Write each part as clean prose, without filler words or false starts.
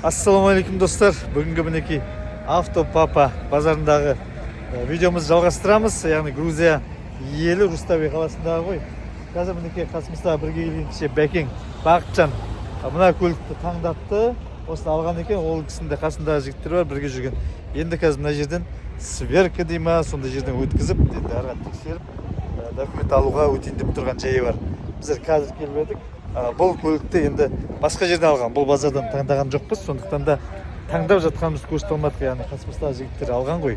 Ассалаумағалейкум достар. Бүгінгі мінекей Автопапа базарындағы видеомызды жалғастырамыз. Яғни Грузия елі Рустави қаласындағы ғой. Қазір мінекей қасымызда бірге келген Бәкең Бақытжан мына көлікті таңдапты. Осыны алған екен. Ол кісінде қасындағы жігіттер бар, бірге жүрген. Енді қазір мына жерден сверка дей ма, сондай жерден өткізіп, енді арға тексеріп, документ алуға өтейін деп тұрған жайы бар. Біздер қазір келіп едік. Бұл көлікті енді басқа жерден алған, бұл базардан таңдаған жоқпыз, сондықтан да таңдап жатқанымыз көрсетілмады. Яғни қасымыздағы жігіттер алған ғой.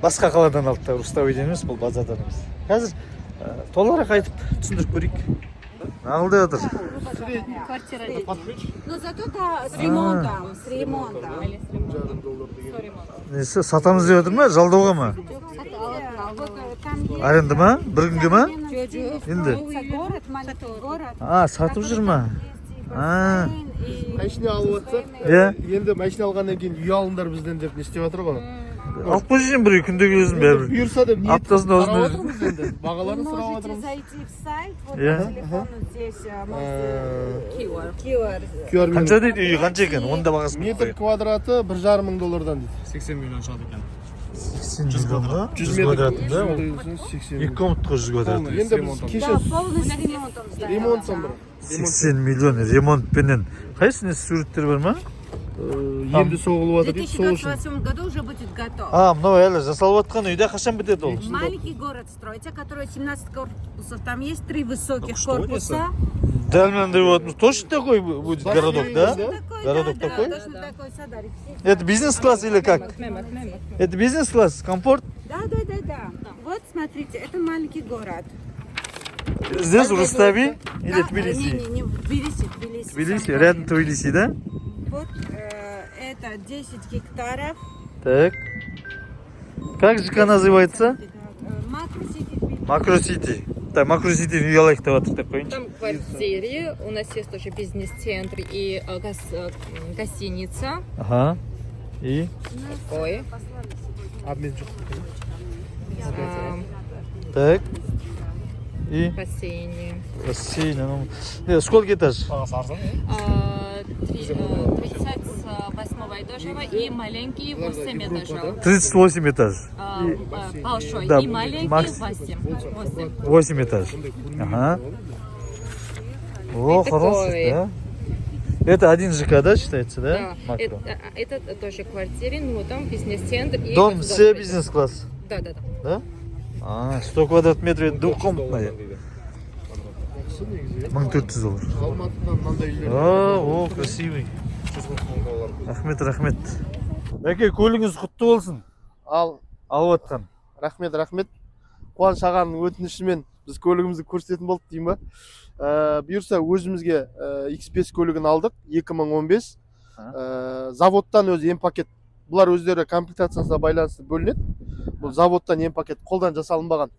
Басқа қаладан алды, Руставиден емес, бұл базардан емес. Қазір толығырақ айтып түсіндіріп көрейік. Алды жатыр. Но зато с ремонтом, с ремонтом. Несі, сатамыз деп жатыр ма, жалдауға ма? Аренда ма? Бір күнге ма? Енді. Сатып жүр ма? Машина алып жатсақ, енді машина алғаннан кейін үй алыңдар бізден деп не істеп жатыр ғой. Алып қойсын бір күндегі өзім бәрібір. Бұйырса деп аптасында қарап отырмыз енді. Бағаларын сұрап Можете отырмыз. зайти в сайт, вот по телефону здесь QR. Қанша дейді үй, қанша екен? Онда бағасын Метр квадраты $1,500 дейді. 80 миллион шығады екен. 100 миллион ба? 100 квадратында? 80. Екі комнатқа 100 квадрат. Енді біз кеше Да, полностью ремонтом сдаем. ремонттан бір. 80 миллион ремонтпенен. Қайсысында суреттер бар ма? Енді соғылып В жатыр дейді, сол үшін. 2028 году уже будет готов. Мынау әлі жасалып жатқан үйде қашан бітеді ол? Маленький город строится, который 17 корпусов. Там есть 3 высоких корпуса. Дәл мынандай болатын. Точно такой будет городок, да? Такой, Городок да, такой? точно такой, Садарик. Это бизнес-класс или как? Это бизнес-класс? Комфорт? Да. Вот смотрите, это маленький город. Здесь, в Рустави или Да, Тбилиси? не, в Тбилиси. Тбилиси, рядом Тбилиси, да? Вот это 10 гектаров. Так. Как ЖК называется? Макросити Тбилиси. Макросити. Так, Макросити үй алайық деп жатыр деп қойыншы. Там в квартире у нас есть тоже бизнес-центр и гостиница. Ага. И? Ой. Обмен жоқ. Так. И? Бассейне. Бассейн. Сколько этаж? 38 этажа и маленький 8 этажей. 38 этаж. Большой Да, и маленький Макс. 8. 8 этаж. Ага. О, И хороший, такой. да? Это один ЖК, да, считается, да? Да, Макро. это тоже квартиры, но там бизнес-центр и Дом все государственный. бизнес-класс, Да. да? 100 квадрат метров двухкомнатная. 1400 доллар. Алматыдан мынандай үйлер. О, красивый. Рахмет. Бәке, көлігіңіз құтты болсын. Ал Алып атқан. рахмет. Қуаныш ағаның өтінішімен біз көлігімізді көрсететін болдық деймін ба. Бұйырса өзімізге X5 көлігін алдық 2015. Заводтан өзі М-пакет. Бұлар өздері комплектациясына байланысты бөлінеді. Бұл заводтан М-пакет қолдан жасалынбаған.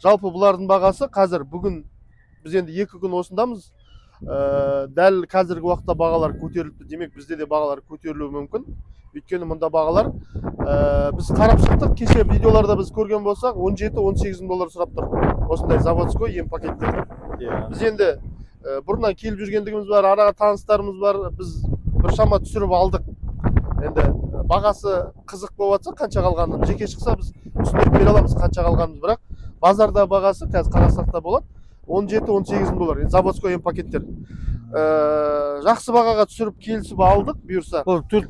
Жалпы бұлардың бағасы қазір бүгін біз енді 2 күн осындамыз. Дәл қазіргі уақытта бағалар көтерілді. Демек бізде де бағалар көтерілуі мүмкін. Өйткені мұнда бағалар біз қарап шықтық. Кеше видеоларда біз көрген болсақ 17-18 доллар сұрап тұр. Осындай заводской М-пакеттер. Біз енді бұрыннан келіп жүргендігіміз бар, араға таныстарымыз бар. Біз біршама түсіріп алдық. Енді бағасы қызық болып жатса, қанша қалғанын жеке шықса біз түсіндіріп бере аламыз қанша қалғанымыз, бірақ базарда бағасы қазір қарасақ та болады 17-18 доллар. Енді заводской М-пакеттер. Жақсы бағаға түсіріп келісіп алдық, бұйырса. Ол 4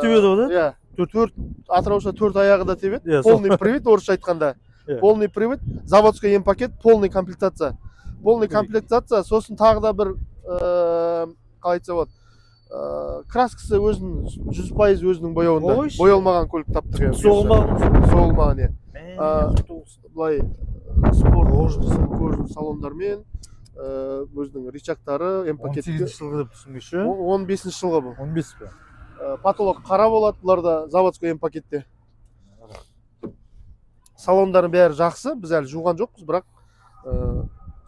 тебеді ғой, да? Иә, 4 атырауша 4 аяғы да тебеді. Иә, Полный привод, орысша айтқанда. Полный привод, заводской М-пакет, полный комплектация. Полный комплектация, сосын тағы да бір қалай айтса болады. Краскасы өзінің 100% өзінің бояуында. Боялмаған көлік таптық. Соғылмаған, бұлай спорт салондармен өзінің рычагтары М-пакетке 18 жылғы деп түсінгеші? 15 жылғы бұл. 15 пе? Потолок қара болады, бұларда заводской М-пакетте. Салондары бәрі жақсы, біз әлі жуған жоқпыз, бірақ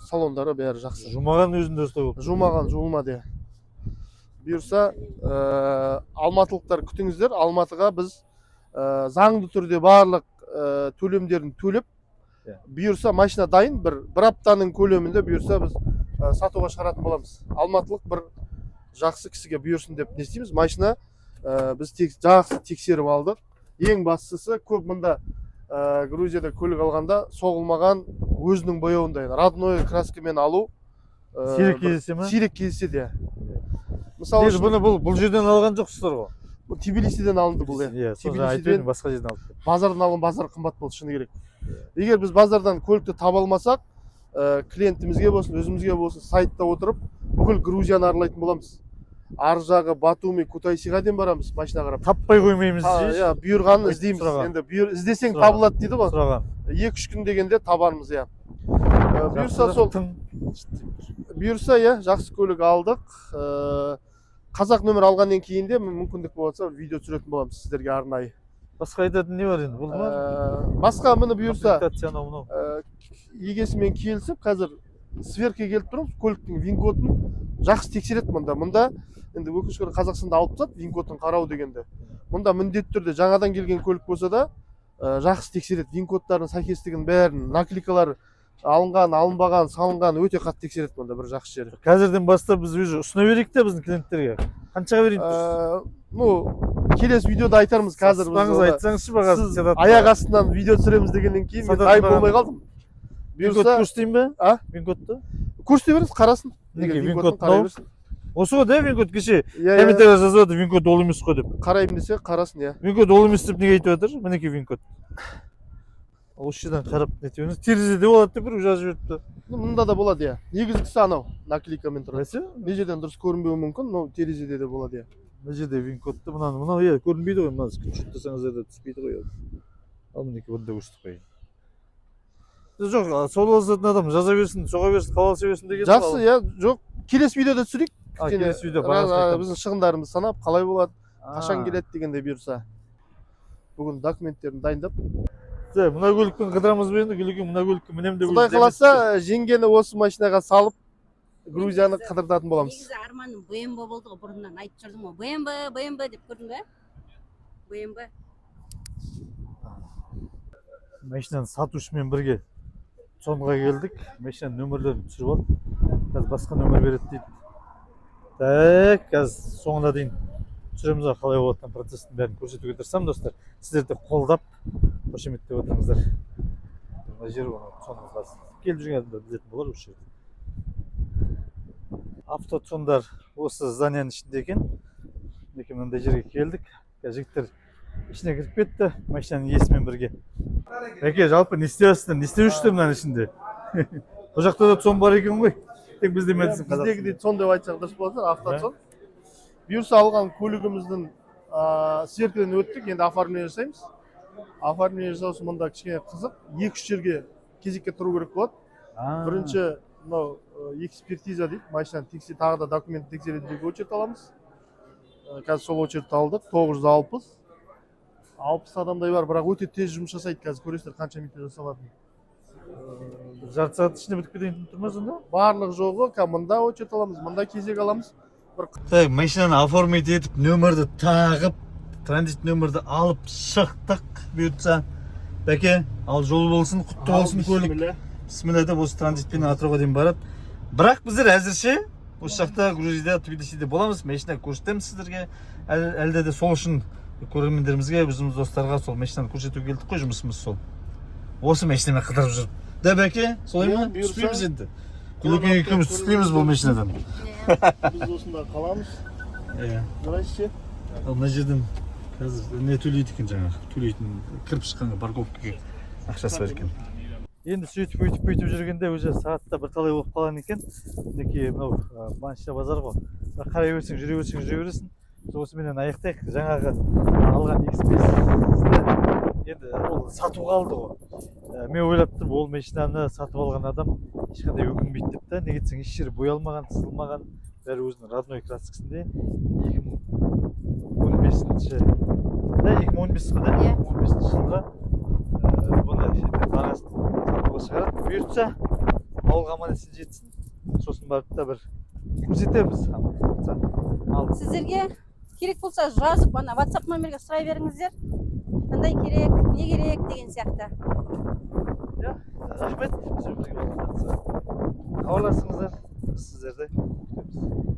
салондары бәрі жақсы. Жумаған өзінде өсті болып? Жуылмады. Бұйырса, алматылықтар күтіңіздер. Алматыға біз заңды түрде барлық төлемдерін төлеп, бұйырса машина дайын, бір аптаның көлемінде бұйырса біз сатуға шығаратын боламыз. Алматылық бір жақсы кісіге бұйырсын деп не істейміз, машина біз жақсы тексеріп алдық. Ең бастысы көп мында Грузияда көлік алғанда соғылмаған өзінің бояуында, родной краскамен алу сирек кездесе ме? Сирек кездеседі. Мысалы бұны бұл жерден алған жоқсыздар ғой. Тбилисиден алынды бұл. Иә, соны айтайын, басқа жерден алды. Базардан алған, базар қымбат болды, шыны керек. Егер біз базардан көлікті таба алмасақ, клиентімізге болсын, өзімізге болсын, сайтта отырып, бүкіл Грузияны аралайтын боламыз. Ар жағы Батуми, Кутайсиға дейін барамыз, машина қарап. Таппай қоймаймыз Иә, бұйырғанын іздейміз. Енді іздесең табылады дейді ғой. Сұраған. 2-3 күн дегенде табармыз, иә. Бұйырса, иә, жақсы көлік алдық. Қазақ нөмір алғаннан кейін де мүмкіндік болса видео түсіретін боламыз сіздерге арнайы. Басқа айтатын не бар енді? Бұл ма? Басқа міне бұйырса комплектацияны егесімен келісіп, қазір сверхке келіп тұрмыз, көліктің вин-кодын жақсы тексереді мұнда. Мұнда енді өкінішке орай Қазақстанда алып тастады вин-кодын қарау дегенде. Мұнда міндетті түрде жаңадан келген көлік болса да жақсы тексереді. Вин-кодтардың сәйкестігін бәрін, наклейкалар алынған, алынбаған, салынған өте қатты тексереді мұнда, бір жақсы жері. Қазірден бастап біз уже ұсына берейік те біздің клиенттерге. Қаншаға берейік? Келесі видеода айтармыз қазір. Айтсаңызшы бағасын. Сіз аяқ астынан видео түсіреміз дегеннен кейін мен дайын болмай қалдым. Вин-код көрсетейін бе? Вин-кодты? Көрсете беріңіз, қарасын. Неге вин-код мынау? Осы ғой да вин-код кеше комментария жазып жатыр, вин-код ол емес қой деп. Қараймын десе қарасын, иә. Вин-код ол емес деп неге айтып жатыр? Мінекей вин-код. Осы жерден қарап нетеміз. Терезеде болады деп бір жазып жіберіпті. Мұнда да болады, иә. Негізгісі анау, наклейкамен тұрады. Не жерден дұрыс көрінбеуі мүмкін, но терезеде де болады, иә. Мына жерде вин-кодты мынау иә көрінбейді ғой, мына скриншот жасаңыздар да түспейді ғой. Ал мінекей бұнда көрсетіп қояйын. Жоқ, соғыласатын адам жаза берсін, соға берсін, қаласа берсін деген. Жақсы, иә, жоқ. Келесі видеода түсірейік. Келесі видео біздің шығындарымызды санап, қалай болады, қашан келеді дегенде бұйырса. Бүгін документтерін дайындап. Мына көлікпен қыдырамыз ба енді, мына көлікке мінем деп. Құдай қаласа, жеңгені осы машинаға салып, Грузияны қыдыртатын боламыз. Негізі арманым БМВ болды ғой, бұрыннан айтып жүрдім ғой. БМВ деп көрдің бе? БМВ. Машинаны сатушымен бірге сонға келдік. Машинаның нөмірлерін түсіріп алып, қазір басқа нөмір береді дейді. Так, қазір соңына дейін түсіреміз ғой, қалай болатын процестің бәрін көрсетуге тырысамын, достар. Сіздер де қолдап, қошеметтеп отырыңыздар. Мына жер соның қасы. Келіп жүрген адамдар білетін болар осы жерде. Автотондар осы зданияның ішінде екен. Мінекей мынандай жерге келдік. Жігіттер ішіне кіріп кетті, машинаның иесімен бірге. Әке, жалпы не істеп жүрсіздер мынаның ішінде? Бұл жақта да тон бар екен ғой. Тек бізде медицин қазақ. Біздегі де тон деп айтсақ дұрыс болады, автотон. Бұйырса алған көлігіміздің сверкіден өттік, енді оформление жасаймыз. Оформление жасаусы мұнда кішкене қызық. 2-3 жерге кезекке тұру керек болады. Бірінші мынау экспертиза дейді, машинаны тағы да документ тексерудегі очередь аламыз. Қазір сол очередь алдық, 960. 60 адамдай бар, бірақ өте тез жұмыс жасайды, қазір көресіздер қанша минутта жасалатынын. Жарты сағат ішінде бітіп кетейін тұрмыз онда? Барлық жоғы, мында очередь аламыз, мында кезек аламыз. Так, машинаны оформить етіп, нөмірді тағып, транзит нөмірді алып шықтық бұйыртса. Бәке, ал жол болсын, құтты болсын көлік. Бисмилля деп осы транзитпен Атырауға дейін барады. Бірақ біздер әзірше осы жақта Грузияда, Тбилисиде боламыз. Машина көрсетеміз сіздерге. Әлде де сол үшін көрермендерімізге, біздің достарға сол машинаны көрсетуге келдік қой, жұмысымыз сол. Осы машинамен қыдырып жүріп. Да, бәке, солай ма? Түспейміз енді. Күлекен екеуміз түспейміз бұл машинадан. Біз осында қаламыз. Здрасте. Ал мына жерден қазір не төлейді екен жаңағы? Төлейтін кіріп шыққанға парковкаға ақшасы бар екен. Енді сөйтіп жүргенде уже сағатта бірталай болып қалған екен. Мінекей мынау Манча базар ғой. Қарай берсең, жүре бересің. Осыменен аяқтайық. Жаңағы алған X5 енді ол сатуға алды ғой. Мен ойлап тұрмын, ол машинаны сатып алған адам ешқандай өкінбейді деп та. Неге десең, еш жері боялмаған, сызылмаған, бәрі өзінің родной краскасында. 2015 жылға бұны бағасын сатуға шығарады. Бұйыртса, ауылға аман-есен жетсін. Сосын барып та бір көрсетеміз. Сіздерге керек болса жазып, WhatsApp номерге сұрай беріңіздер. Қандай керек, не керек деген сияқты. Рахмет. Хабарласыңыздар. Сіздерді күтеміз.